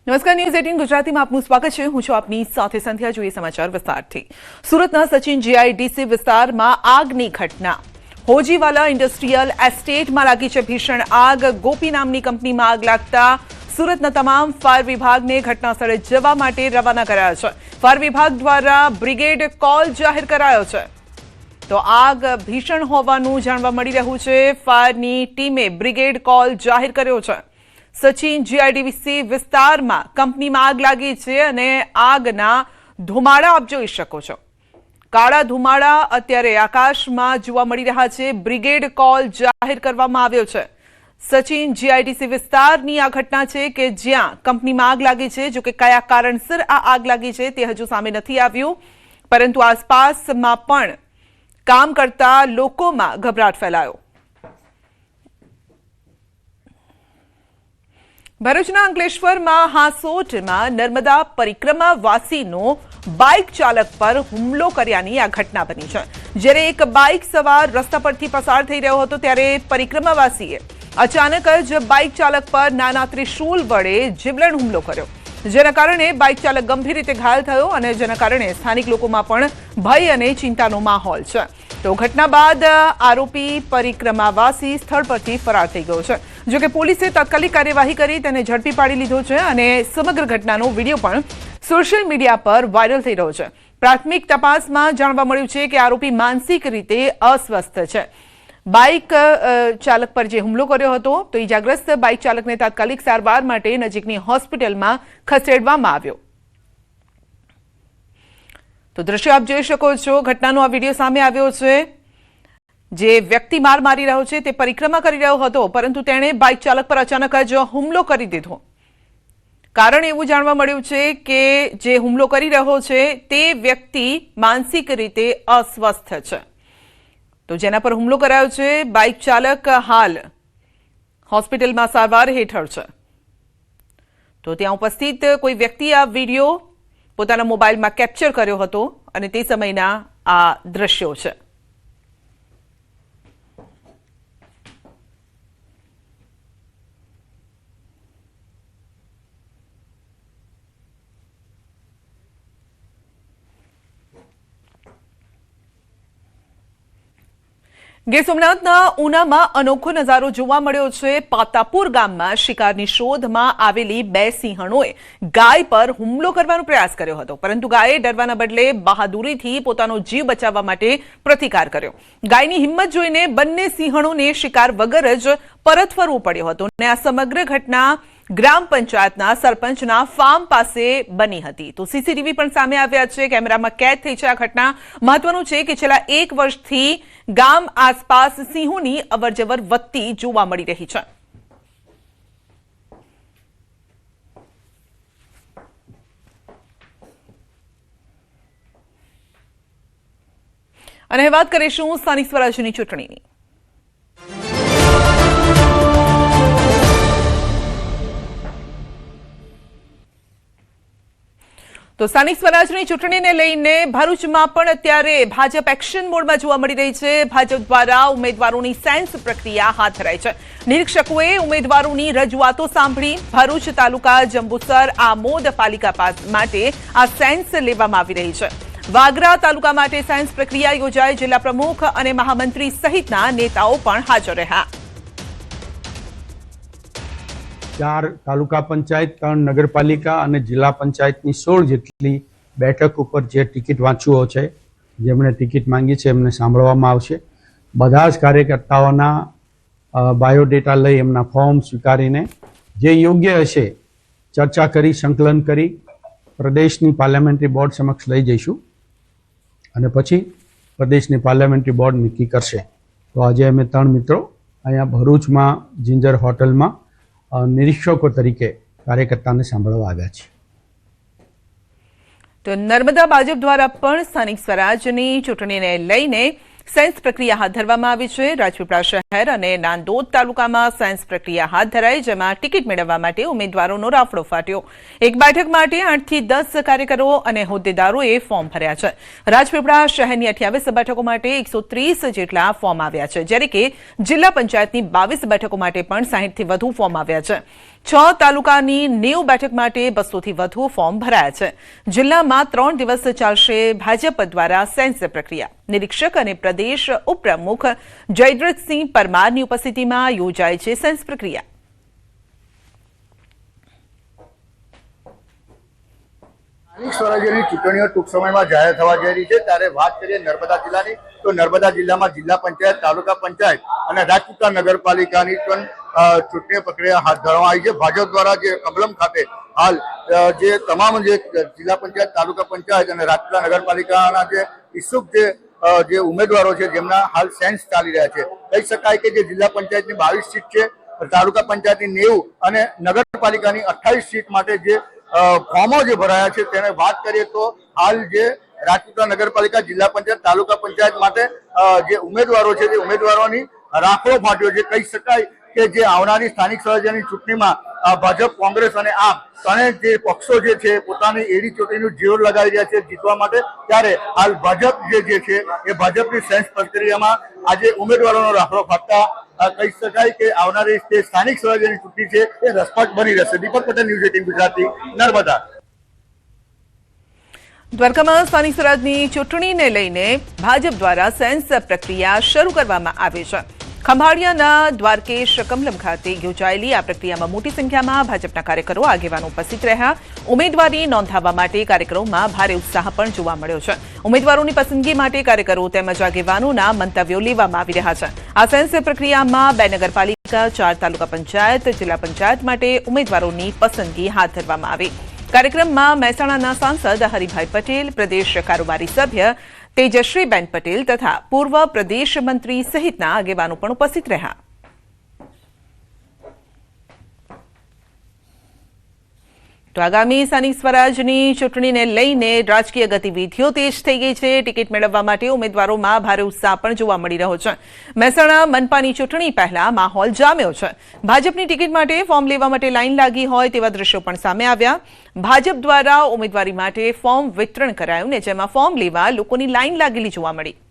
નમસ્કાર, ન્યૂઝ 18 ગુજરાતીમાં આપનું સ્વાગત છે। હું છું આપની સાથે સંધ્યા। જોઈએ સમાચાર વિસ્તારથી। સુરતના સચિન જીઆઈડીસી વિસ્તારમાં આગની ઘટના। હોજીવાલા ઇન્ડસ્ટ્રીયલ એસ્ટેટમાં લાગી છે ભીષણ આગ। ગોપી નામની કંપનીમાં આગ લાગતા સુરતના તમામ ફાયર વિભાગને ઘટના સ્થળે જવા માટે રવાના કરાયા છે। ફાયર વિભાગ દ્વારા બ્રિગેડ કોલ જાહેર કરાયો છે। તો આગ ભીષણ હોવાનું જાણવા મળી રહ્યું છે। ફાયરની ટીમે બ્રિગેડ કોલ જાહેર કર્યો છે। સચિન જીઆઈડીસી વિસ્તારમાં કંપનીમાં આગ લાગી છે અને આગના ધુમાડા આપ જોઈ શકો છો। કાળા ધુમાડા અત્યારે આકાશમાં જોવા મળી રહ્યા છે। બ્રિગેડ કોલ જાહેર કરવામાં આવ્યો છે। સચિન જીઆઈડીસી વિસ્તારની આ ઘટના છે કે જ્યાં કંપનીમાં આગ લાગી છે। જો કે કયા કારણસર આ આગ લાગી છે તે હજુ સામે નથી આવ્યું, પરંતુ આસપાસમાં પણ કામ કરતા લોકોમાં ગભરાટ ફેલાયો। ભરૂચના અંકલેશ્વરમાં હાંસોટમાં નર્મદા પરિક્રમા વાસીનો બાઇક ચાલક પર હુમલો કર્યાની આ ઘટના બની છે। જ્યારે એક બાઇક સવાર રસ્તા પરથી પસાર થઈ રહ્યો હતો ત્યારે પરિક્રમાવાસીએ અચાનક જ બાઇક ચાલક પર નાના ત્રિશૂલ વડે જીવલેણ હુમલો કર્યો, જેના કારણે બાઇક ચાલક ગંભીર રીતે ઘાયલ થયો અને જેના કારણે સ્થાનિક લોકોમાં પણ ભય અને ચિંતાનો માહોલ છે। તો ઘટના બાદ આરોપી પરિક્રમાવાસી સ્થળ પરથી ફરાર થઈ ગયો છે। જો કે પોલીસે તાત્કાલિક કાર્યવાહી કરી તેને ઝડપી પાડી લીધો છે અને સમગ્ર ઘટનાનો વિડીયો પણ સોશિયલ મીડિયા પર વાયરલ થઈ રહ્યો છે। પ્રાથમિક તપાસમાં જાણવા મળ્યું છે કે આરોપી માનસિક રીતે અસ્વસ્થ છે। બાઇક ચાલક પર જે હુમલો કર્યો હતો તો ઇજાગ્રસ્ત બાઇક ચાલકને તાત્કાલિક સારવાર માટે નજીકની હોસ્પિટલમાં ખસેડવામાં આવ્યો। તો દ્રશ્ય આપ જોઈ શકો છો। ઘટનાનો આ વિડીયો સામે આવ્યો છે। જે વ્યક્તિ માર મારી રહ્યો છે તે પરિક્રમા કરી રહ્યો હતો, પરંતુ તેણે બાઇક ચાલક પર અચાનક જ હુમલો કરી દીધો। કારણ એવું જાણવા મળ્યું છે કે જે હુમલો કરી રહ્યો છે તે વ્યક્તિ માનસિક રીતે અસ્વસ્થ છે। તો જેના પર હુમલો કરાયો છે બાઇક ચાલક હાલ હોસ્પિટલમાં સારવાર હેઠળ છે। તો ત્યાં ઉપસ્થિત કોઈ વ્યક્તિએ આ વિડીયો પોતાના મોબાઈલમાં કેપ્ચર કર્યો હતો અને તે સમયના આ દ્રશ્યો છે। ગીર સોમનાથના ઉનામાં અનોખો નજારો જોવા મળ્યો છે। પાતાપુર ગામમાં શિકારની શોધમાં આવેલી બે સિંહણોએ ગાય પર હુમલો કરવાનો પ્રયાસ કર્યો હતો, પરંતુ ગાયે ડરવાના બદલે બહાદુરીથી પોતાનો જીવ બચાવવા માટે પ્રતિકાર કર્યો। ગાયની હિંમત જોઈને બંને સિંહણોને શિકાર વગર જ પરત ફરવું પડ્યો હતો અને આ સમગ્ર ઘટના ગ્રામ પંચાયતના સરપંચના ફાર્મ પાસે બની હતી। તો સીસીટીવી પણ સામે આવ્યા છે, કેમેરામાં કેદ થઈ છે આ ઘટના। મહત્વનું છે કે છેલ્લા 1 વર્ષથી ગામ આસપાસ સિંહોની અવરજવર વધતી જોવા મળી રહી છે। અને વાત કરીશું સ્થાનિક સ્વરાજ્યની ચૂંટણીની। તો સ્થાનિક સ્વરાજની ચૂંટણીને લઈને ભરૂચમાં પણ અત્યારે ભાજપ એક્શન મોડમાં જોવા મળી રહી છે। ભાજપ દ્વારા ઉમેદવારોની સેન્સ પ્રક્રિયા હાથ ધરાઈ છે। નિરીક્ષકોએ ઉમેદવારોની રજૂઆતો સાંભળી। ભરૂચ તાલુકા જંબુસર આમોદ પાલિકા માટે આ સેન્સ લેવામાં આવી રહી છે। વાગરા તાલુકા માટે સેન્સ પ્રક્રિયા યોજાઈ। જિલ્લા પ્રમુખ અને મહામંત્રી સહિતના નેતાઓ પણ હાજર રહ્યા। 4 તાલુકા પંચાયત, 3 નગરપાલિકા અને જિલ્લા પંચાયતની 16 જેટલી બેઠક ઉપર જે ટિકિટ વાંચુઓ છે, જેમણે ટિકિટ માંગી છે એમને સાંભળવામાં આવશે। બધા જ કાર્યકર્તાઓના બાયોડેટા લઈ એમના ફોર્મ સ્વીકારીને જે યોગ્ય હશે ચર્ચા કરી, સંકલન કરી પ્રદેશની પાર્લામેન્ટરી બોર્ડ સમક્ષ લઈ જઈશું અને પછી પ્રદેશની પાર્લામેન્ટરી બોર્ડ નક્કી કરશે। તો આજે અમે 3 મિત્રો અહીંયા ભરૂચમાં જિંજર હોટલમાં નિરીક્ષકો તરીકે કાર્યકર્તાને સાંભળવા આવ્યા છે। તો નર્મદા ભાજપ દ્વારા પણ સ્થાનિક સ્વરાજની ચૂંટણીને લઈને સેન્સ પ્રક્રિયા હાથ ધરવામાં આવી છે। રાજપીપળા શહેર અને નાંદોદ તાલુકામાં સેન્સ પ્રક્રિયા હાથ ધરાઈ, જેમાં ટિકિટ મેળવવા માટે ઉમેદવારોનો રાફડો ફાટ્યો। એક બેઠક માટે 8 થી 10 કાર્યકરો અને હોદ્દેદારોએ ફોર્મ ભર્યા છે। રાજપીપળા શહેરની 28 બેઠકો માટે 130 જેટલા ફોર્મ આવ્યા છે, જ્યારે કે જિલ્લા પંચાયતની 22 બેઠકો માટે પણ 60 થી વધુ ફોર્મ આવ્યા છે। 6 તાલુકાની 90 બેઠક માટે 200થી વધુ ફોર્મ ભરાયા છે. જિલ્લામાં 3 દિવસ ચાલશે ભાજપ દ્વારા સેન્સ પ્રક્રિયા. નિરીક્ષક અને પ્રદેશ ઉપપ્રમુખ જયદ્રથસિંહ પરમારની ઉપસ્થિતિમાં યોજાય છે સેન્સ પ્રક્રિયા. સ્થાનિક સ્વરાજ્યની ચૂંટણીઓ ટૂંક સમયમાં જાહેર થવા જઈ રહી છે ત્યારે વાત કરીએ નર્મદા જિલ્લાની તો નર્મદા જિલ્લામાં જિલ્લા પંચાયત, તાલુકા પંચાયત અને રાજપીપળા નગરપાલિકાની પણ ચૂંટણી પ્રક્રિયા હાથ ધરવામાં આવી છે. ભાજપ દ્વારા જે કમલમ ખાતે હાલ જે તમામ જે જિલ્લા પંચાયત, તાલુકા પંચાયત અને રાજપીપળા નગરપાલિકાના જે ઈચ્છુક જે ઉમેદવારો છે જેમના હાલ સેન્સ ચાલી રહ્યા છે. કહી શકાય કે જે જિલ્લા પંચાયતની 22 સીટ છે, તાલુકા પંચાયતની 90 અને નગરપાલિકાની 28 સીટ માટે જે ફોર્મો જે ભરાયા છે તેને વાત કરીએ તો હાલ જે રાજપીપળા નગરપાલિકા, જિલ્લા પંચાયત, તાલુકા પંચાયત માટે જે ઉમેદવારો છે તે ઉમેદવારોની રાફડો ફાટ્યો છે. કહી શકાય કે જે આવનારી સ્થાનિક સ્વરાજ્યની ચૂંટણીમાં ભાજપ, કોંગ્રેસ અને આપ ત્રણેય જે પક્ષો જે છે પોતાની એડી ચોટીનું જોર લગાવી રહ્યા છે જીતવા માટે, ત્યારે હાલ ભાજપ જે છે એ ભાજપની સેન્સ પ્રક્રિયામાં આજે ઉમેદવારોનો રાફડો ફાટતા કહી શકાય કે આવનારી જે સ્થાનિક સ્વરાજ્યની ચૂંટણી છે એ રસપ્રદ બની રહેશે. દીપક પટેલ, ન્યૂઝ 18 ગુજરાતી, નર્મદા. દ્વારકામાં સ્થાનિક સ્વરાજની ચૂંટણીને લઈને ભાજપ દ્વારા સેન્સ પ્રક્રિયા શરૂ કરવામાં આવી છે. ખંભાળિયાના દ્વારકેશ કમલમ ખાતે યોજાયેલી આ પ્રક્રિયામાં મોટી સંખ્યામાં ભાજપના કાર્યકરો, આગેવાનો ઉપસ્થિત રહ્યા. ઉમેદવારી નોંધાવવા માટે કાર્યક્રમોમાં ભારે ઉત્સાહ પણ જોવા મળ્યો છે. ઉમેદવારોની પસંદગી માટે કાર્યકરો તેમજ આગેવાનોના મંતવ્યો લેવામાં આવી રહ્યા છે. આ સેન્સ પ્રક્રિયામાં 2 નગરપાલિકા, 4 તાલુકા પંચાયત, જિલ્લા પંચાયત માટે ઉમેદવારોની પસંદગી હાથ ધરવામાં આવી. કાર્યક્રમમાં મહેસાણાના સાંસદ હરિભાઈ પટેલ, પ્રદેશ કારોબારી સભ્ય તેજશ્રીબેન પટેલ તથા પૂર્વ પ્રદેશ મંત્રી સહિતના આગેવાનો પણ ઉપસ્થિત રહ્યા. તો આગામી સ્થાનિક સ્વરાજની ચૂંટણીને લઈને રાજકીય ગતિવિધિઓ તેજ થઈ ગઈ છે. ટિકિટ મેળવવા માટે ઉમેદવારોમાં ભારે ઉત્સાહ પણ જોવા મળી રહ્યો છે. મહેસાણા મનપાની ચૂંટણી પહેલા માહોલ જામ્યો છે. ભાજપની ટિકિટ માટે ફોર્મ લેવા માટે લાઈન લાગી હોય તેવા દ્રશ્યો પણ સામે આવ્યા. ભાજપ દ્વારા ઉમેદવારી માટે ફોર્મ વિતરણ કરાયું ને જેમાં ફોર્મ લેવા લોકોની લાઈન લાગેલી જોવા મળી.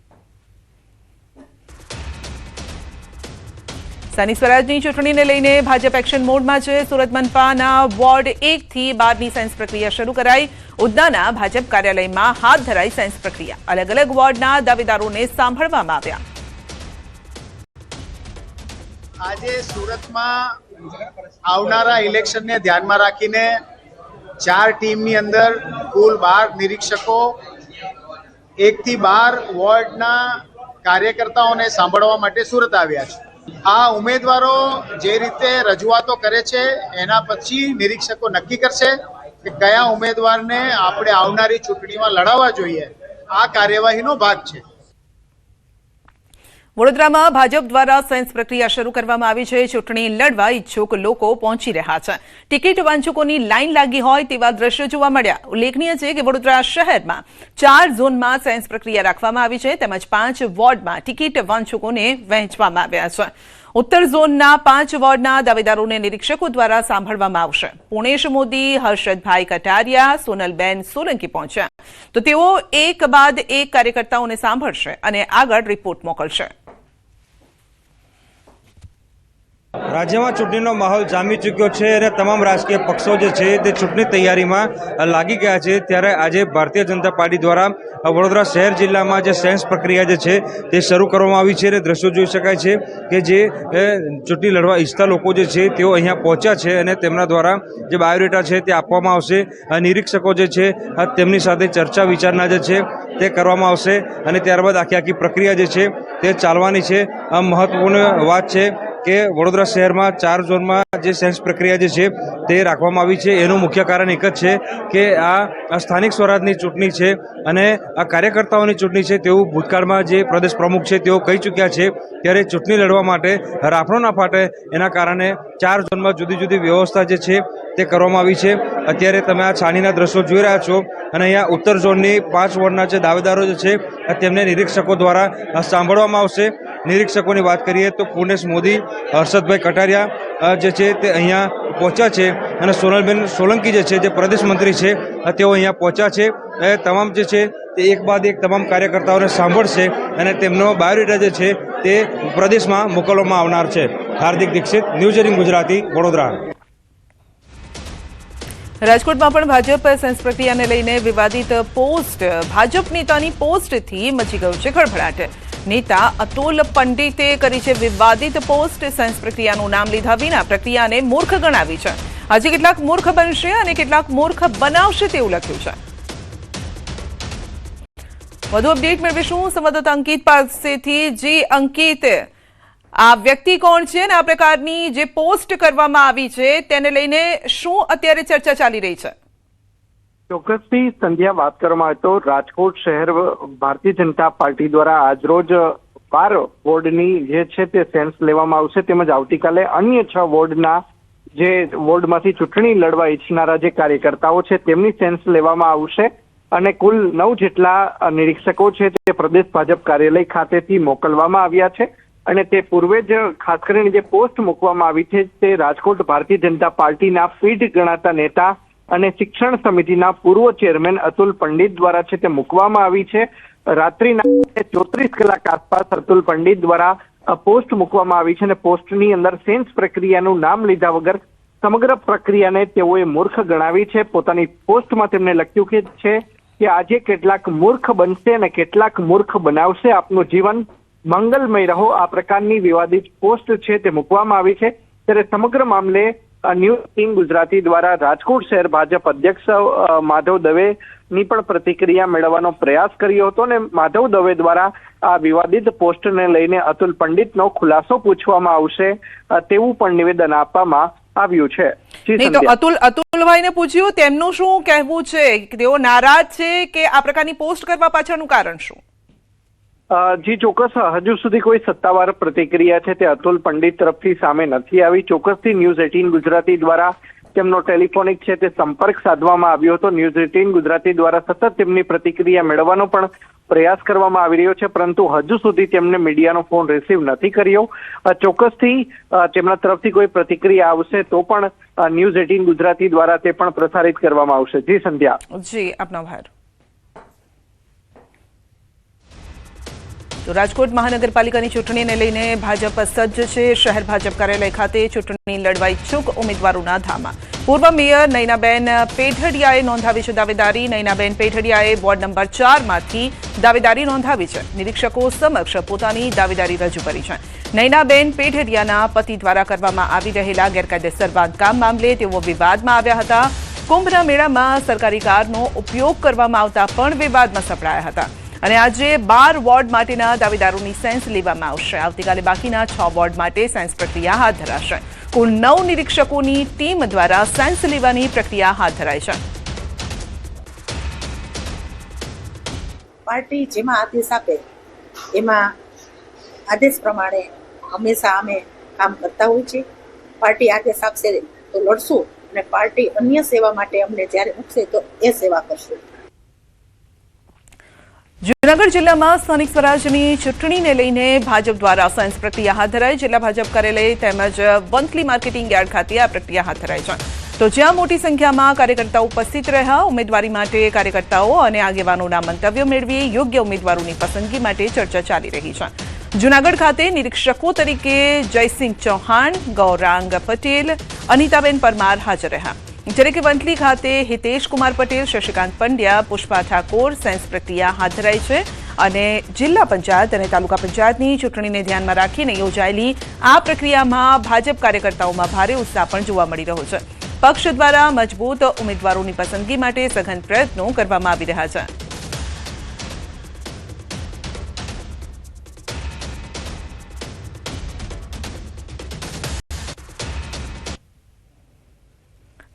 સ્થાનિક સ્વરાજની ચૂંટણીને લઈને ભાજપ એક્શન મોડમાં છે. સુરત મનપાના વોર્ડ 1 થી 12 ની સેન્સ પ્રક્રિયા શરૂ કરાઈ. ઉધનાના ભાજપ કાર્યાલયમાં હાથ ધરાઈ સેન્સ પ્રક્રિયા. અલગ અલગ વોર્ડના દાવેદારોને સાંભળવામાં આવ્યા. આજે સુરતમાં આવનારા ઇલેક્શનને ધ્યાનમાં રાખીને 4 ટીમની અંદર કુલ 12 નિરીક્ષકો 1 થી 12 વોર્ડના કાર્યકર્તાઓને સાંભળવા માટે સુરત આવ્યા છે. આ ઉમેદવારો જે રીતે રજૂઆતો કરે છે એના પછી નિરીક્ષકો નક્કી કરશે કે કયા ઉમેદવારને આપણે આવનારી ચૂંટણીમાં લડાવવા જોઈએ. આ કાર્યવાહીનો ભાગ છે. વડોદરામાં ભાજપ દ્વારા સેન્સ પ્રક્રિયા શરૂ કરવામાં આવી છે. ચૂંટણી લડવા ઈચ્છુક લોકો પહોંચી રહ્યા છે. ટિકિટ વાંચકોની લાઈન લાગી હોય તેવા દ્રશ્યો જોવા મળ્યા. ઉલ્લેખનીય છે કે વડોદરા શહેરમાં 4 ઝોનમાં સેન્સ પ્રક્રિયા રાખવામાં આવી છે તેમજ 5 વોર્ડમાં ટિકિટ વાંચકોને વહેંચવામાં આવ્યા છે. ઉત્તર ઝોનના 5 વોર્ડના દાવેદારોને નિરીક્ષકો દ્વારા સાંભળવામાં આવશે. પુણેશ મોદી, હર્ષદભાઈ કટારિયા, સોનલબેન સોલંકી પહોંચ્યા તો તેઓ એક બાદ એક કાર્યકર્તાઓને સાંભળશે અને આગળ રિપોર્ટ મોકલશે. રાજ્યમાં ચૂંટણીનો માહોલ જામી ચૂક્યો છે અને તમામ રાજકીય પક્ષો જે છે તે ચૂંટણી તૈયારીમાં લાગી ગયા છે. ત્યારે આજે ભારતીય જનતા પાર્ટી દ્વારા વડોદરા શહેર જિલ્લામાં જે સેન્સ પ્રક્રિયા જે છે તે શરૂ કરવામાં આવી છે અને દ્રશ્યો જોઈ શકાય છે કે જે ચૂંટણી લડવા ઈચ્છતા લોકો જે છે તેઓ અહીંયા પહોંચ્યા છે અને તેમના દ્વારા જે બાયોડેટા છે તે આપવામાં આવશે. નિરીક્ષકો જે છે તેમની સાથે ચર્ચા વિચારણા જે છે તે કરવામાં આવશે અને ત્યારબાદ આખી પ્રક્રિયા જે છે તે ચાલવાની છે. મહત્વપૂર્ણ વાત છે કે વડોદરા શહેરમાં 4 ઝોનમાં જે સેન્સ પ્રક્રિયા જે છે તે રાખવામાં આવી છે. એનું મુખ્ય કારણ એક જ છે કે આ સ્થાનિક સ્વરાજની ચૂંટણી છે અને આ કાર્યકર્તાઓની ચૂંટણી છે તેવું ભૂતકાળમાં જે પ્રદેશ પ્રમુખ છે તેઓ કહી ચૂક્યા છે. ત્યારે ચૂંટણી લડવા માટે રાફડો ના ફાટે એના કારણે 4 ઝોનમાં જુદી જુદી વ્યવસ્થા જે છે તે કરવામાં આવી છે. અત્યારે તમે આ છાણીના દ્રશ્યો જોઈ રહ્યા છો અને અહીંયા ઉત્તર ઝોનની 5 વોર્ડના જે દાવેદારો જે છે તેમને નિરીક્ષકો દ્વારા સાંભળવામાં આવશે. નિરીક્ષકોની વાત કરીએ તો પુણેશ મોદી, હર્ષદભાઈ કટારિયા જે છે તે અહીંયા પહોંચ્યા છે અને સોનલબેન સોલંકી જે છે જે પ્રદેશ મંત્રી છે તેઓ અહીંયા પહોંચ્યા છે. તમામ જે છે તે એક બાદ એક તમામ કાર્યકર્તાઓને સાંભળશે અને તેમનો બાયોડેટા જે છે તે પ્રદેશમાં મોકલવામાં આવનાર છે. હાર્દિક દીક્ષિત, ન્યૂઝ 18 ગુજરાતી, વડોદરા. રાજકોટમાં પણ ભાજપ સેન્સ પ્રક્રિયાને લઈને વિવાદિત પોસ્ટ, ભાજપ નેતાની પોસ્ટથી મચી ગયો છે ખળભળાટ. નેતા અતુલ પંડિતે કરી છે વિવાદિત પોસ્ટ. સેન્સ પ્રક્રિયાનું નામ લીધા વિના પ્રક્રિયાને મૂર્ખ ગણાવી છે. આજે કેટલાક મૂર્ખ બનશે અને કેટલાક મૂર્ખ બનાવશે તેવું લખ્યું છે. વધુ અપડેટ મેળવીશું સંવાદદાતા અંકિત પાસેથી. જી અંકિત, આ વ્યક્તિ કોણ છે અને આ પ્રકારની જે પોસ્ટ કરવામાં આવી છે તેને લઈને શું અત્યારે ચર્ચા ચાલી રહી છે? ચોક્કસથી સંધ્યા, વાત કરવામાં આવે તો રાજકોટ શહેર ભારતીય જનતા પાર્ટી દ્વારા આજરોજ 12 વોર્ડની જે છે તે સેન્સ લેવામાં આવશે, તેમજ આવતીકાલે અન્ય 6 વોર્ડના જે વોર્ડમાંથી ચૂંટણી લડવા ઈચ્છનારા જે કાર્યકર્તાઓ છે તેમની સેન્સ લેવામાં આવશે અને કુલ 9 જેટલા નિરીક્ષકો છે તે પ્રદેશ ભાજપ કાર્યાલય ખાતેથી મોકલવામાં આવ્યા છે. અને તે પૂર્વે જ ખાસ કરીને જે પોસ્ટ મૂકવામાં આવી છે તે રાજકોટ ભારતીય જનતા પાર્ટીના ફીડ ગણાતા નેતા અને શિક્ષણ સમિતિના પૂર્વ ચેરમેન અતુલ પંડિત દ્વારા છે તે મૂકવામાં આવી છે. રાત્રિના 34 કલાક આસપાસ અતુલ પંડિત દ્વારા પોસ્ટ મૂકવામાં આવી છે અને પોસ્ટની અંદર સેન્સ પ્રક્રિયાનું નામ લીધા વગર સમગ્ર પ્રક્રિયાને તેઓએ મૂર્ખ ગણાવી છે. પોતાની પોસ્ટમાં તેમણે લખ્યું છે કે આજે કેટલાક મૂર્ખ બનશે અને કેટલાક મૂર્ખ બનાવશે, આપનું જીવન મંગલમય રહો. આ પ્રકારની વિવાદિત પોસ્ટ છે તે મૂકવામાં આવી છે. ત્યારે સમગ્ર મામલે ન્યૂઝ 18 ગુજરાતી દ્વારા રાજકોટ શહેર ભાજપ અધ્યક્ષ માધવ દવેની પણ પ્રતિક્રિયા મેળવવાનો પ્રયાસ કર્યો હતો અને માધવ દવે દ્વારા આ વિવાદિત પોસ્ટને લઈને અતુલ પંડિતનો ખુલાસો પૂછવામાં આવશે તેવું પણ નિવેદન આપવામાં આવ્યું છે. નહીં તો અતુલભાઈને પૂછ્યું, તેમનું શું કહેવું છે? તેઓ નારાજ છે કે આ પ્રકારની પોસ્ટ કરવા પાછળનું કારણ શું? જી ચોક્કસ, હજુ સુધી કોઈ સત્તાવાર પ્રતિક્રિયા છે તે અતુલ પંડિત તરફથી સામે નથી આવી. ચોક્કસથી ન્યૂઝ 18 ગુજરાતી દ્વારા તેમનો ટેલિફોનિક છે તે સંપર્ક સાધવામાં આવ્યો હતો. ન્યૂઝ 18 ગુજરાતી દ્વારા સતત તેમની પ્રતિક્રિયા મેળવવાનો પણ પ્રયાસ કરવામાં આવી રહ્યો છે, પરંતુ હજુ સુધી તેમને મીડિયાનો ફોન રિસીવ નથી કર્યો. ચોક્કસથી તેમના તરફથી કોઈ પ્રતિક્રિયા આવશે તો પણ ન્યૂઝ 18 ગુજરાતી દ્વારા તે પણ પ્રસારિત કરવામાં આવશે. જી સંધ્યા. જી, આપનો આભાર. તો રાજકોટ મહાનગરપાલિકાની ચૂંટણીને લઈને ભાજપ સજ્જ છે. શહેર ભાજપ કાર્યાલય ખાતે ચૂંટણી લડવા ઈચ્છુક ઉમેદવારોના ધામા. પૂર્વ મેયર નયનાબેન પેઢડિયાએ નોંધાવી છે દાવેદારી. નયનાબેન પેઢડિયાએ વોર્ડ નંબર 4 માંથી દાવેદારી નોંધાવી છે. નિરીક્ષકો સમક્ષ પોતાની દાવેદારી રજૂ કરી છે. નયનાબેન પેઢડિયાના પતિ દ્વારા કરવામાં આવી રહેલા ગેરકાયદેસર બાંધકામ મામલે તેઓ વિવાદમાં આવ્યા હતા. કુંભના મેળામાં સરકારી કારનો ઉપયોગ કરવામાં આવતા પણ વિવાદમાં સપડાયા હતા. અને આજે 12 વોર્ડ માટેના દાવેદારોની સેન્સ લેવામાં આવશે. આવતીકાલે બાકીના 6 વોર્ડ માટે સેન્સ પ્રક્રિયા હાથ ધરાશે. કુલ 9 નિરીક્ષકોની ટીમ દ્વારા સેન્સ લેવાની પ્રક્રિયા હાથ ધરાઈ છે. પાર્ટી જેમાં આદેશ આપે એમાં આદેશ પ્રમાણે હંમેશા અમે કામ કરતા હોય છે. પાર્ટી આદેશ આપશે તો લડશું અને પાર્ટી અન્ય સેવા માટે અમને જ્યારે મૂકશે તો એ સેવા કરશું. જૂનાગઢ જિલ્લામાં સ્થાનિક સ્વરાજની ચૂંટણીને લઈને ભાજપ દ્વારા સેન્સ પ્રક્રિયા હાથ ધરાઈ. જિલ્લા ભાજપ કાર્યાલય તેમજ વંથલી માર્કેટિંગ યાર્ડ ખાતે આ પ્રક્રિયા હાથ ધરાઈ છે. તો જ્યાં મોટી સંખ્યામાં કાર્યકર્તાઓ ઉપસ્થિત રહ્યા, ઉમેદવારી માટે કાર્યકર્તાઓ અને આગેવાનોના મંતવ્યો મેળવી યોગ્ય ઉમેદવારોની પસંદગી માટે ચર્ચા ચાલી રહી છે. જૂનાગઢ ખાતે નિરીક્ષકો તરીકે જયસિંહ ચૌહાણ, ગૌરાંગ પટેલ, અનિતાબેન પરમાર હાજર રહ્યા. જ્યારે કે વંથલી ખાતે હિતેશ કુમાર પટેલ, શશિકાંત પંડ્યા, પુષ્પા ઠાકોર સેન્સ પ્રક્રિયા હાથ ધરાઈ છે. અને જિલ્લા પંચાયત અને તાલુકા પંચાયતની ચૂંટણીને ધ્યાનમાં રાખીને યોજાયેલી આ પ્રક્રિયામાં ભાજપ કાર્યકર્તાઓમાં ભારે ઉત્સાહ પણ જોવા મળી રહ્યો છે. પક્ષ દ્વારા મજબૂત ઉમેદવારોની પસંદગી માટે સઘન પ્રયત્નો કરવામાં આવી રહ્યા છે.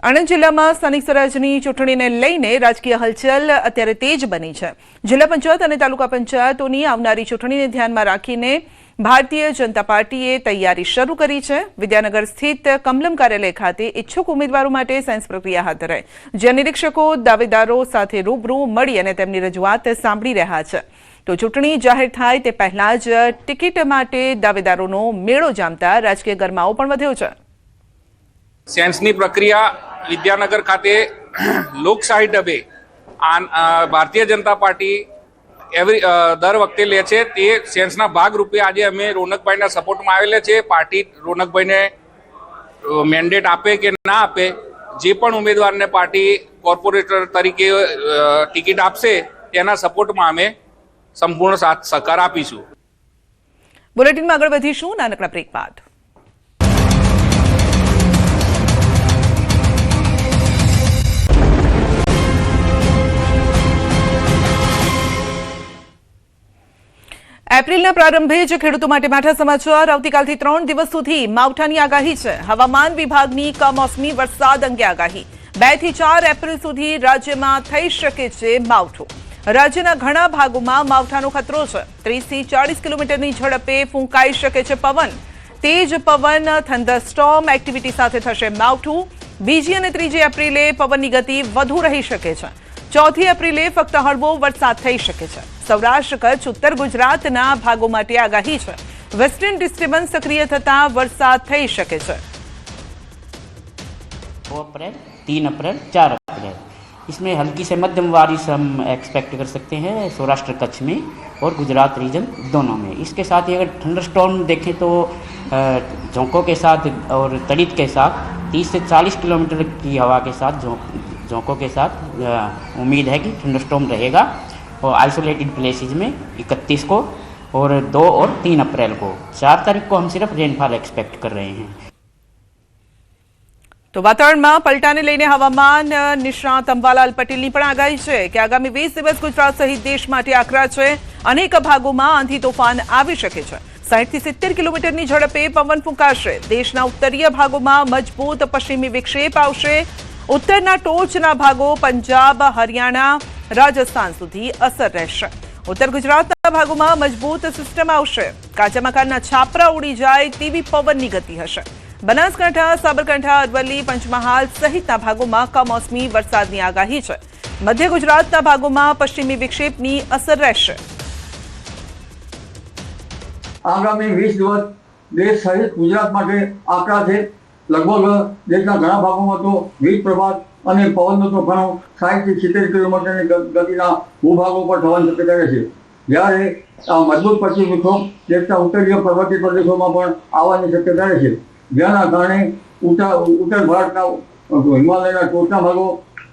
આણંદ જિલ્લામાં સ્થાનિક સ્વરાજની ચૂંટણીને લઈને રાજકીય હલચલ અત્યારે તેજ બની છે. જિલ્લા પંચાયત અને તાલુકા પંચાયતોની આવનારી ચૂંટણીને ધ્યાનમાં રાખીને ભારતીય જનતા પાર્ટીએ તૈયારી શરૂ કરી છે. વિદ્યાનગર સ્થિત કમલમ કાર્યાલય ખાતે ઈચ્છુક ઉમેદવારો માટે સેન્સ પ્રક્રિયા હાથ ધરાઈ, જ્યાં નિરીક્ષકો દાવેદારો સાથે રૂબરૂ મળી અને તેમની રજૂઆત સાંભળી રહ્યા છે. તો ચૂંટણી જાહેર થાય તે પહેલા જ ટિકિટ માટે દાવેદારોનો મેળો જામતા રાજકીય ગરમાવો પણ વધ્યો છે. સેન્સની પ્રક્રિયા વિદ્યાનગર ખાતે લોકશાહી ઢબે ભારતીય જનતા પાર્ટી દર વખતે લે છે. તે સેન્સના ભાગરૂપે આજે અમે રોનકભાઈના સપોર્ટમાં આવેલા છે. પાર્ટી રોનકભાઈને મેન્ડેટ આપે કે ના આપે જે પણ ઉમેદવારને પાર્ટી કોર્પોરેટર તરીકે ટિકિટ આપશે તેના સપોર્ટમાં અમે સંપૂર્ણ સાથ સહકાર આપીશું. બુલેટિનમાં આગળ વધીશું નાનકડા બ્રેક બાદ. એપ્રિલના પ્રારંભે જ ખેડૂતો માટે માઠા સમાચાર. આવતીકાલથી 3 દિવસ સુધી માવઠાની આગાહી છે. હવામાન વિભાગની કમોસમી વરસાદ અંગે આગાહી. 2 થી 4 એપ્રિલ સુધી રાજ્યમાં થઈ શકે છે માવઠું. રાજ્યના ઘણા ભાગોમાં માવઠાનો ખતરો છે. 30 થી 40 કિલોમીટરની ઝડપે ફૂંકાઈ શકે છે પવન. તેજ પવન, થંડરસ્ટોર્મ એક્ટિવિટી સાથે થશે માવઠું. 2 અને 3 એપ્રિલે પવનની ગતિ વધુ રહી શકે છે. 4 એપ્રિલે ફક્ત હળવો વરસાદ થઈ શકે છે. સૌરાષ્ટ્ર, કચ્છ, ઉત્તર ગુજરાતના ભાગો માટે આગાહી છે. વેસ્ટર્ન ડિસ્ટર્બન્સ સક્રિય થતા વરસાદ થઈ શકે છે. 2 अप्रैल, 3 अप्रैल, 4 अप्रैल इसमें हल्की से मध्यम बारिश हम एक्सपेक्ट कर सकते हैं सौराष्ट्र कच्छ में और गुजरात रीजन दोनों में. इसके साथ ही अगर थंडरस्टॉर्म देखें तो झोंकों के साथ और तड़ित के साथ 30 से 40 किलोमीटर की हवा के साथ झोंकों के साथ उम्मीद है कि थंडरस्टॉर्म रहेगा. और आइसोलेटेड प्लेसेस में 31 को और 2 और 3 अप्रैल को. 4 तारीख को हम सिर्फ रेनफॉल एक्सपेक्ट कर रहे हैं. તો વાતાવરણમાં પલટાને લઈને હવામાન નિષ્ણાત અંબાલાલ પટેલની પણ આગાહી છે કે આગામી 20 દિવસ ગુજરાત સહિત દેશ માટે આકરા છે. અનેક ભાગોમાં આંધી તોફાન આવી શકે છે. 60 થી 70 કિલોમીટરની ઝડપે પવન ફૂંકાશે. દેશના ઉત્તરીય ભાગોમાં મજબૂત પશ્ચિમી વિક્ષેપ આવશે. ઉત્તરના ટોચના ભાગો પંજાબ, હરિયાણા, રાજસ્થાન સુધી અસર રહેશે. ઉત્તર ગુજરાતના ભાગોમાં મજબૂત સિસ્ટમ આવશે. કાચા મકાનના છાપરા ઉડી જાય તેવી પવનની ગતિ હશે. બનાસકાંઠા, સાબરકાંઠા, અરવલ્લી, પંચમહાલ સહિતના ભાગોમાં કમોસમી વરસાદની આગાહી છે. મધ્ય ગુજરાતના ભાગોમાં પશ્ચિમી વિક્ષેપની અસર રહેશે. આગામી 20 દિવસ દેશ સહિત ગુજરાત માટે આકરા છે. લગભગ દેશના ઘણા ભાગોમાં તો વીજ પ્રભાત અને પવનનો તોફાનો 60 થી 70 કિલોમીટરની ગતિના ભૂભાગો પર થવાની શક્યતા રહે છે. જ્યારે આ મજબૂત પશ્ચિમ વિક્ષોભ દેશના ઉત્તરીય પર્વતીય પ્રદેશોમાં પણ આવવાની શક્યતા રહે છે. જેના કારણે ઉત્તર ભારતના હિમાલયના ટોચના ભાગો,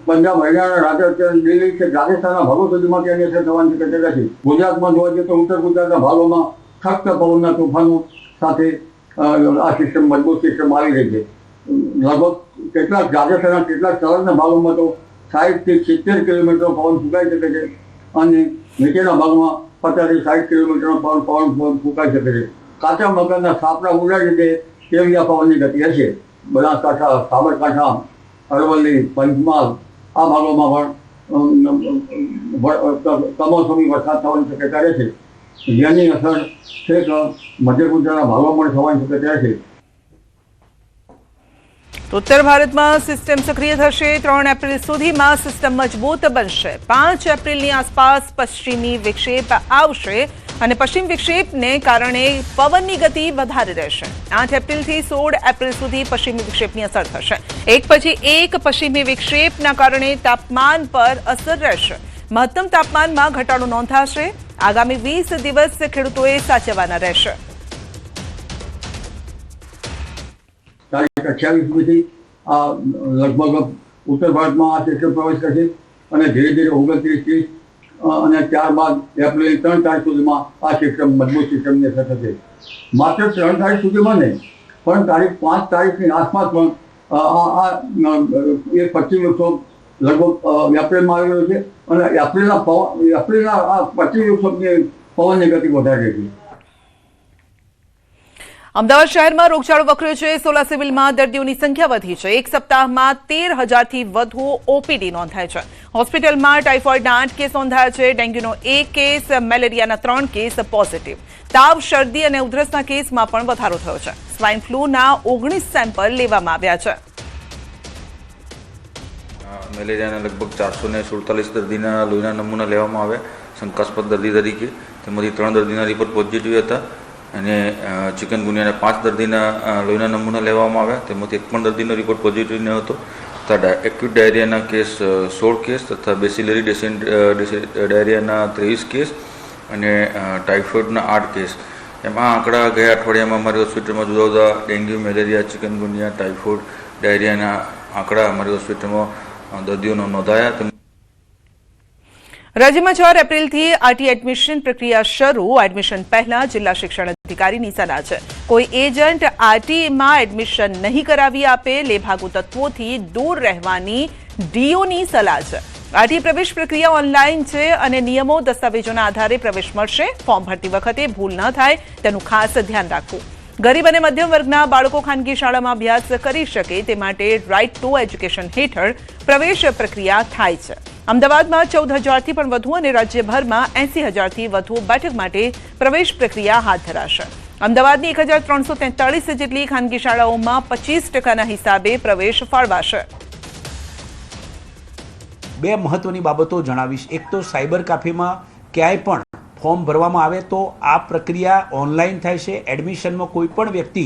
પંજાબ, હરિયાણા, રાજસ્થાન, દિલ્હી કે રાજસ્થાનના ભાગો સુધીમાં તેની અસર થવાની શક્યતા રહે છે. ગુજરાતમાં જોવા જઈએ તો ઉત્તર ગુજરાતના ભાગોમાં સખ્ત પવનના તોફાનો સાથે આ સિસ્ટમ મજબૂત સિસ્ટમ આવી રહી છે. લગભગ કેટલાક રાજસ્થાનના કેટલાક સંલગ્ન ભાગોમાં તો 60 થી 70 કિલોમીટર પવન ફૂંકાઈ શકે છે અને નીચેના ભાગમાં 50 થી 60 કિલોમીટરનો પવન ફૂંકાઈ શકે છે. કાચા મકાનના છાપરા ઉડાડી દે તેવી આ પવનની ગતિ હશે. બનાસકાંઠા, સાબરકાંઠા, અરવલ્લી, પંચમહાલ આ ભાગોમાં પણ કમોસમી વરસાદ થવાની શક્યતા રહે છે. જેની અસર છેક મધ્ય ગુજરાતના ભાગોમાં થવાની શક્યતા રહે છે. ઉત્તર ભારતમાં સિસ્ટમ સક્રિય થશે. 3 એપ્રિલ સુધીમાં સિસ્ટમ મજબૂત બનશે. 5 એપ્રિલની આસપાસ પશ્ચિમી વિક્ષેપ આવશે અને પશ્ચિમ વિક્ષેપને કારણે પવનની ગતિ વધારે રહેશે. 8 એપ્રિલથી 16 એપ્રિલ સુધી પશ્ચિમી વિક્ષેપની અસર થશે. એક પછી એક પશ્ચિમી વિક્ષેપના કારણે તાપમાન પર અસર રહેશે. મહત્તમ તાપમાનમાં ઘટાડો નોંધાશે. આગામી 20 દિવસ ખેડૂતોએ સાચવવાના રહેશે. તારીખ 28 સુધી આ લગભગ ઉત્તર ભારતમાં આ સિસ્ટમ પ્રવેશ કરશે અને ધીરે ધીરે 29, 30 અને ત્યારબાદ એપ્રિલ 3 તારીખ સુધીમાં આ સિસ્ટમ મજબૂત સિસ્ટમની અસર થશે. માત્ર 3 તારીખ સુધીમાં નહીં પણ તારીખ 5 તારીખની આસપાસ પણ એક પશ્ચિમ વિક્ષોભ લગભગ એપ્રિલમાં આવી રહ્યો છે અને એપ્રિલના આ પશ્ચિમ વિક્ષોભની પવનની ગતિ વધારે છે. અમદાવાદ શહેરમાં રોગચાળો વકર્યો છે. સોલા સિવિલમાં દર્દીઓની સંખ્યા વધી છે. એક સપ્તાહમાં 13,000થી વધુ ઓપીડી નોંધાય છે. હોસ્પિટલમાં ટાઇફોઇડના 8 કેસ નોંધાયા છે. ડેન્ગ્યુનો 1 કેસ, મેલેરિયાના 3 કેસ પોઝિટિવ. તાવ, શરદી અને ઉધરસના કેસમાં પણ વધારો થયો છે. સ્વાઇન ફ્લૂના 19 સેમ્પલ લેવામાં આવ્યા છે. મેલેરિયાના લગભગ 447 દર્દીના લોહીના નમૂના લેવામાં આવ્યા શંકાસ્પદ દર્દી તરીકે. તેમાંથી 3 દર્દીના રિપોર્ટ પોઝિટિવ હતા અને ચિકનગુનિયાના 5 દર્દીના લોહીના નમૂના લેવામાં આવ્યા. તેમાંથી એક પણ દર્દીનો રિપોર્ટ પોઝિટિવ ન હતો. તથા એક્યુટ ડાયરિયાના કેસ 16 કેસ તથા બેસિલરી ડાયરિયાના 23 કેસ અને ટાઇફોઇડના 8 કેસ. એમાં આંકડા ગયા અઠવાડિયામાં અમારી હોસ્પિટલમાં જુદા જુદા ડેન્ગ્યુ, મેલેરિયા, ચિકનગુનિયા, ટાઇફોઇડ, ડાયરિયાના આંકડા અમારી હોસ્પિટલમાં દર્દીઓનો નોંધાયા. રાજ્યમાં 4 એપ્રિલથી આરટી એડમિશન પ્રક્રિયા શરૂ. એડમિશન પહેલા જિલ્લા શિક્ષણ અધિકારીની સલાહ છે. કોઈ એજન્ટ આરટીમાં એડમિશન નહીં કરાવી આપે. લેભાગુ તત્વોથી દૂર રહેવાની ડીઓની સલાહ છે. આરટી પ્રવેશ પ્રક્રિયા ઓનલાઈન છે અને નિયમો દસ્તાવેજોના આધારે પ્રવેશ મળશે. ફોર્મ ભરતી વખતે ભૂલ ન થાય તેનું ખાસ ધ્યાન રાખવું. ગરીબ અને મધ્યમ વર્ગના બાળકો ખાનગી શાળામાં અભ્યાસ કરી શકે તે માટે રાઇટ ટુ એજ્યુકેશન હેઠળ પ્રવેશ પ્રક્રિયા થાય છે. અમદાવાદમાં 14,000થી પણ વધુ અને રાજ્યભરમાં 80,000થી વધુ બેઠક માટે પ્રવેશ પ્રક્રિયા હાથ ધરાશે. અમદાવાદની 1,343 જેટલી ખાનગી શાળાઓમાં 25% હિસાબે પ્રવેશ ફાળવાશે. 2 મહત્વની બાબતો જણાવીશ. એક તો સાયબર કાફેમાં ક્યાંય પણ ફોર્મ ભરવામાં આવે તો આ પ્રક્રિયા ઓનલાઈન થાય છે. એડમિશનમાં કોઈ પણ વ્યક્તિ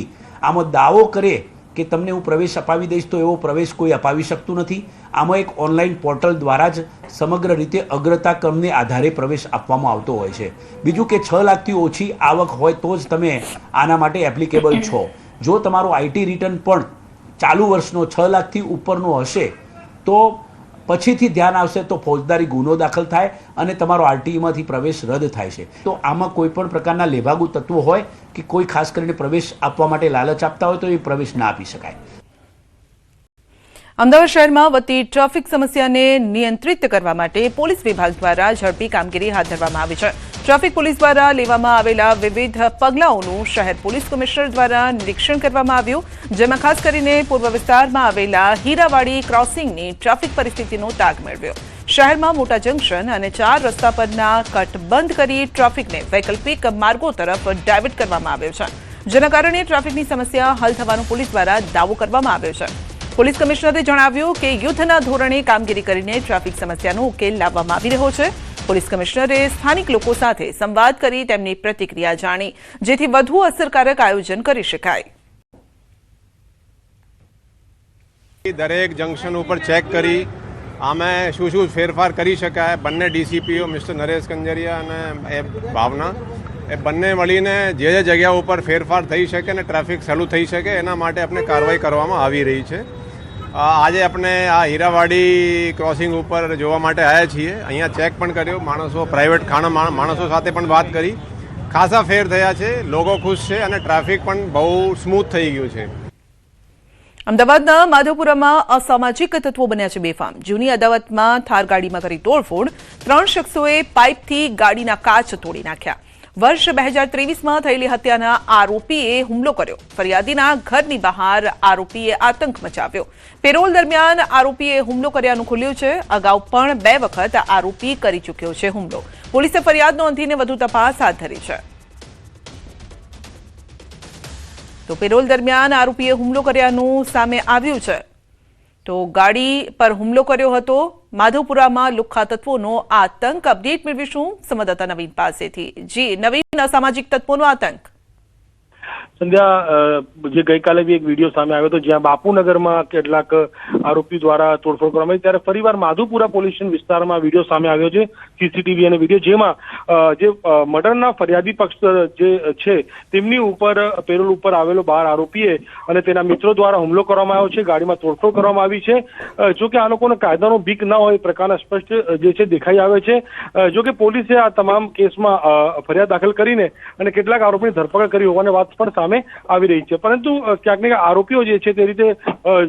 આમાં દાવો કરે કે તમને હું પ્રવેશ અપાવી દઈશ તો એવો પ્રવેશ કોઈ અપાવી શકતું નથી. આમાં એક ઓનલાઈન પોર્ટલ દ્વારા જ સમગ્ર રીતે અગ્રતા ક્રમને આધારે પ્રવેશ આપવામાં આવતો હોય છે. બીજું કે 6 લાખથી ઓછી આવક હોય તો જ તમે આના માટે એપ્લિકેબલ છો. જો તમારો આઈટી રિટર્ન પણ ચાલુ વર્ષનો 6 લાખથી ઉપરનો હશે તો પછીથી ધ્યાન આવશે તો ફોજદારી ગુનો દાખલ થાય અને તમારો આરટીઈમાંથી પ્રવેશ રદ થાય છે. તો આમાં કોઈ પણ પ્રકારના લેભાગુ તત્વો હોય કે કોઈ ખાસ કરીને પ્રવેશ આપવા માટે લાલચ આપતા હોય તો એ પ્રવેશ ના આપી શકાય. અમદાવાદ શહેરમાં વધતી ટ્રાફિક સમસ્યાને નિયંત્રિત કરવા માટે પોલીસ વિભાગ દ્વારા ઝડપી કામગીરી હાથ ધરવામાં આવી છે. ટ્રાફિક પોલીસ દ્વારા લેવામાં આવેલા વિવિધ પગલાઓનું શહેર પોલીસ કમિશનર દ્વારા નિરીક્ષણ કરવામાં આવ્યું, જેમાં ખાસ કરીને પૂર્વ વિસ્તારમાં આવેલા હીરાવાડી ક્રોસિંગની ટ્રાફિક પરિસ્થિતિનો તાગ મેળવ્યો. શહેરમાં મોટા જંકશન અને 4 રસ્તા પરના કટ બંધ કરી ટ્રાફિકને વૈકલ્પિક માર્ગો તરફ ડાયવર્ટ કરવામાં આવ્યો છે, જેના કારણે ટ્રાફિકની સમસ્યા હલ થવાનો પોલીસ દ્વારા દાવો કરવામાં આવ્યો છે. પોલીસ કમિશનરે જણાવ્યું કે યુદ્ધના ધોરણે કામગીરી કરીને ટ્રાફિક સમસ્યાનો ઉકેલ લાવવામાં આવી રહ્યો છે. પોલીસ કમિશનરે સ્થાનિક લોકો સાથે સંવાદ કરી તેમની પ્રતિક્રિયા જાણી, જેથી વધુ અસરકારક આયોજન કરી શકાય. દરેક જંકશન ઉપર ચેક કરી આમે શું ફેરફાર કરી શકાય. બંને ડીસીપીઓ મિસ્ટર નરેશ કંજરિયા અને એ ભાવના એ બંને મળીને જે જગ્યા ઉપર ફેરફાર થઈ શકે અને ટ્રાફિક ચાલુ થઈ શકે એના માટે આપણે કાર્યવાહી કરવામાં આવી રહી છે. આજે આપણે આ હીરાવાડી ક્રોસિંગ ઉપર જોવા માટે આવ્યા છીએ. અહીંયા ચેક પણ કર્યો, માણસો પ્રાઇવેટ ખાના માણસો સાથે પણ વાત કરી. ખાસા ફેર થયા છે, લોકો ખુશ છે અને ટ્રાફિક પણ બહુ સ્મૂથ થઈ ગયું છે. અમદાવાદના માધવપુરામાં અસામાજિક તત્વો બન્યા છે બેફામ. જૂની અદાવતમાં થાર ગાડીમાં કરી તોડફોડ. 3 શખ્સોએ પાઇપથી ગાડીના કાચ તોડી નાખ્યા. વર્ષ 2023માં થયેલી હત્યાના આરોપીએ હુમલો કર્યો. ફરિયાદીના ઘરની બહાર આરોપીએ આતંક મચાવ્યો. પેરોલ દરમિયાન આરોપીએ હુમલો કર્યાનું ખુલ્યું છે. અગાઉ પણ 2 વખત આરોપી કરી ચૂક્યો છે હુમલો. પોલીસે ફરિયાદ નોંધીને વધુ તપાસ હાથ ધરી છે. તો પેરોલ દરમિયાન આરોપીએ હુમલો કર્યાનું સામે આવ્યું છે. તો ગાડી પર હુમલો કર્યો હતો. માધવપુરામાં લુખ્ખા તત્વોનો આતંક. અપડેટ મેળવીશું સંવાદદાતા નવીન પાસેથી. જી નવીન, અસામાજિક તત્વોનો આતંક. સંધ્યા, જે ગઈકાલે બી એક વિડીયો સામે આવ્યો હતો જ્યાં બાપુનગરમાં કેટલાક આરોપી દ્વારા તોડફોડ કરવામાં આવી, ત્યારે ફરીવાર માધવપુરા પોલીસ વિસ્તારમાં વિડીયો સામે આવ્યો છે, સીસીટીવી અને વિડીયો, જેમાં જે મર્ડરના ફરિયાદી પક્ષ જે છે તેમની ઉપર પેરોલ ઉપર આવેલો 12 આરોપીએ અને તેના મિત્રો દ્વારા હુમલો કરવામાં આવ્યો છે. ગાડીમાં તોડફોડ કરવામાં આવી છે. જોકે આ લોકોને કાયદાનો બીક ન હોય એ પ્રકારના સ્પષ્ટ જે છે દેખાઈ આવે છે. જોકે પોલીસે આ તમામ કેસમાં ફરિયાદ દાખલ કરીને અને કેટલાક આરોપીની ધરપકડ કરી હોવાની વાત પણ સામે આવી રહી છે. પરંતુ ક્યાંક ને આરોપીઓ જે છે તે રીતે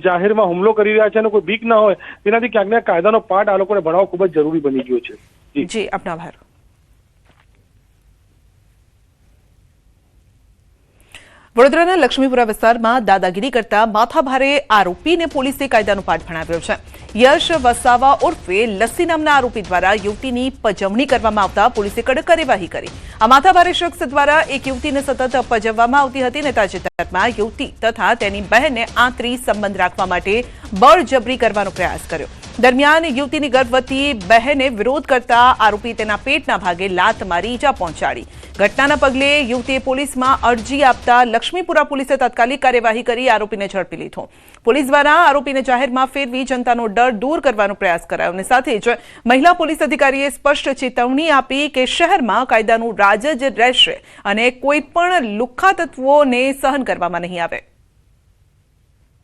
જાહેરમાં હુમલો કરી રહ્યા છે અને કોઈ બીક ના હોય તેનાથી ક્યાંક ને કાયદાનો પાઠ આ લોકોને ભણાવવો ખૂબ જ જરૂરી બની ગયો છે. જી આપનો આભાર. વડોદરાના લક્ષ્મીપુરા વિસ્તારમાં દાદાગીરી કરતા માથાભારે આરોપીને પોલીસે કાયદાનો પાઠ ભણાવ્યો છે. યશ વસાવા ઉર્ફે લસ્સી નામના આરોપી દ્વારા યુવતીની પજવણી કરવામાં આવતા પોલીસે કડક કાર્યવાહી કરી. આ માથાભારે શખ્સ દ્વારા એક યુવતીને સતત પજવવામાં આવતી હતી અને તાજેતરમાં યુવતી તથા તેની બહેનને આંતરી સંબંધ રાખવા માટે બળજબરી કરવાનો પ્રયાસ કર્યો. દરમિયાન યુવતીની ગર્ભવતી બહેને વિરોધ કરતા આરોપી તેના પેટના ભાગે લાત મારી ઈજા પહોંચાડી. ઘટનાના પગલે યુવતીએ પોલીસમાં અરજી આપતા લક્ષ્મીપુરા પોલીસે તાત્કાલિક કાર્યવાહી કરી આરોપીને ઝડપી લીધો. પોલીસ દ્વારા આરોપીને જાહેરમાં ફેરવી જનતાનો ડર દૂર કરવાનો પ્રયાસ કરાયો અને સાથે જ મહિલા પોલીસ અધિકારીએ સ્પષ્ટ ચેતવણી આપી કે શહેરમાં કાયદાનું રાજ જ રહેશે અને કોઈ પણ લુખ્ખા તત્વોને સહન કરવામાં નહીં આવે.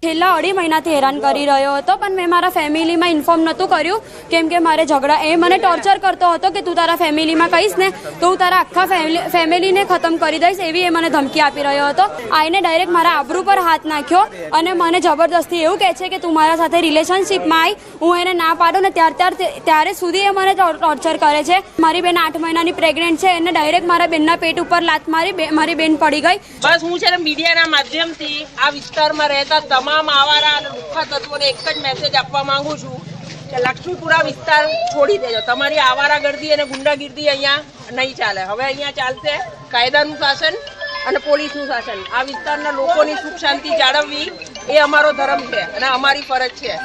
છેલ્લા 2.5 મહિનાથી હેરાન કરી રહ્યો હતો, પણ મેં મારા ફેમિલીમાં ઇન્ફોર્મ નહોતું કર્યું કેમ કે મારે એ મને ટોર્ચર કરતો હતો કે તું તારા ફેમિલીમાં કહીશ ને તો હું તારા આખા ફેમિલીને ખતમ કરી દઈશ, એવી એ મને ધમકી આપી રહ્યો હતો. આઈને ડાયરેક્ટ મારા આબરૂ પર હાથ નાખ્યો અને મને જબરદસ્તી એવું કહે છે કે તું મારા સાથે રિલેશનશિપમાં આવી. હું એને ના પાડું ને ત્યારે સુધી એ મને ટોર્ચર કરે છે. મારી બેન 8 મહિનાની પ્રેગ્નન્ટ છે, એને ડાયરેક્ટ મારા બેનના પેટ ઉપર લાત મારી, મારી બેન પડી ગઈ. બસ હું છે ને મીડિયાના માધ્યમથી આ વિસ્તારમાં રહેતા તમામ આવારા અને લુખ્ખા તત્વોને એક જ મેસેજ આપવા માંગુ છું કે લક્ષ્મીપુરા વિસ્તાર છોડી દેજો. તમારી આવારાગર્દી અને ગુંડાગીર્દી અહીંયા નહીં ચાલે. હવે અહીંયા ચાલશે કાયદાનું શાસન અને પોલીસનું શાસન. આ વિસ્તારના લોકોની સુખ શાંતિ જાળવવી એ અમારો ધર્મ છે અને અમારી ફરજ છે.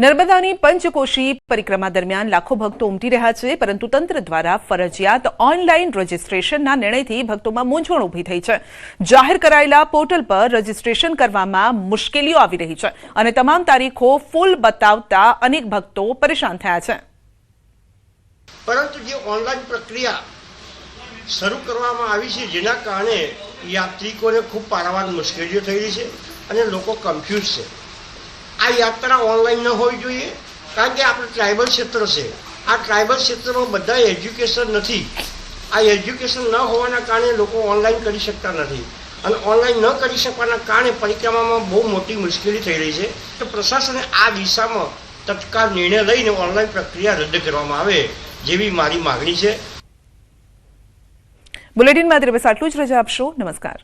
નર્મદાની પંચકોશી પરિક્રમા દરમિયાન લાખો ભક્તો ઉમટી રહ્યા છે, પરંતુ તંત્ર દ્વારા ફરજિયાત ઓનલાઈન રજીસ્ટ્રેશનના નિર્ણયથી ભક્તોમાં મૂંઝવણ ઊભી થઈ છે. જાહેર કરાયેલા પોર્ટલ પર રજીસ્ટ્રેશન કરવામાં મુશ્કેલીઓ આવી રહી છે અને તમામ તારીખો ફૂલ બતાવતા અનેક ભક્તો પરેશાન થયા છે. પરંતુ જે ઓનલાઈન પ્રક્રિયા શરૂ કરવામાં આવી છે, જેના કારણે યાત્રિકોને ખૂબ પારાવાર મુશ્કેલીઓ થઈ રહી છે અને લોકો કન્ફ્યુઝ છે. આ યાત્રા ઓનલાઈન ન હોવી જોઈએ, કારણ કે આપણે ટ્રાઇબલ ક્ષેત્ર છે. આ ટ્રાઇબલ ક્ષેત્રમાં બધા એજ્યુકેશન નથી. આ એજ્યુકેશન ન હોવાના કારણે લોકો ઓનલાઈન કરી શકતા નથી અને ઓનલાઈન ન કરી શકવાના કારણે પરિક્રમામાં બહુ મોટી મુશ્કેલી થઈ રહી છે. તો પ્રશાસને આ દિશામાં તત્કાળ નિર્ણય લઈને ઓનલાઈન પ્રક્રિયા રદ કરવામાં આવે જેવી મારી માગણી છે. બુલેટિનમાં બસ આટલું જ. રજા આપશો. નમસ્કાર.